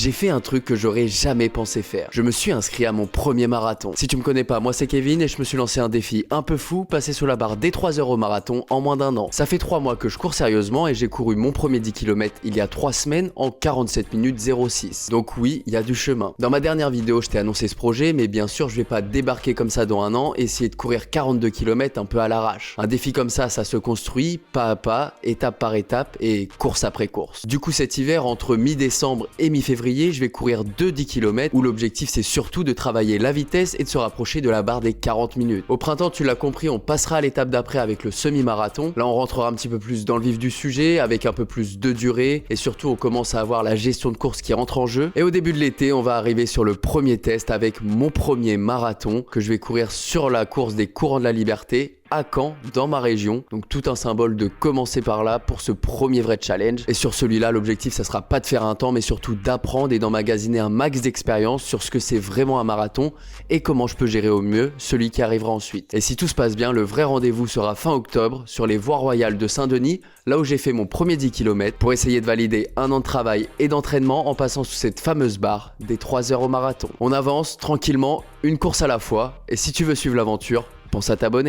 j'ai fait un truc que j'aurais jamais pensé faire. Je me suis inscrit à mon premier marathon. Si tu me connais pas, moi c'est Kevin et je me suis lancé un défi un peu fou, passer sous la barre des 3 heures au marathon en moins d'1 an. Ça fait 3 mois que je cours sérieusement et j'ai couru mon premier 10 km il y a 3 semaines en 47 minutes 06. Donc oui, il y a du chemin. Dans ma dernière vidéo, je t'ai annoncé ce projet, mais bien sûr, je vais pas débarquer comme ça dans 1 an et essayer de courir 42 km un peu à l'arrache. Un défi comme ça se construit pas à pas, étape par étape et course après course. Du coup, cet hiver, entre mi-décembre et mi-février, je vais courir 10 km où l'objectif c'est surtout de travailler la vitesse et de se rapprocher de la barre des 40 minutes. Au printemps, tu l'as compris, on passera à l'étape d'après avec le semi-marathon. Là, on rentrera un petit peu plus dans le vif du sujet avec un peu plus de durée et surtout on commence à avoir la gestion de course qui rentre en jeu. Et au début de l'été, on va arriver sur le premier test avec mon premier marathon que je vais courir sur la course des Courants de la Liberté à Caen, dans ma région. Donc tout un symbole de commencer par là pour ce premier vrai challenge. Et sur celui-là, l'objectif, ça sera pas de faire un temps, mais surtout d'apprendre et d'emmagasiner un max d'expérience sur ce que c'est vraiment un marathon et comment je peux gérer au mieux celui qui arrivera ensuite. Et si tout se passe bien, le vrai rendez-vous sera fin octobre sur les voies royales de Saint-Denis, là où j'ai fait mon premier 10 km pour essayer de valider 1 an de travail et d'entraînement en passant sous cette fameuse barre des 3 heures au marathon. On avance tranquillement, une course à la fois, et si tu veux suivre l'aventure, pense à t'abonner.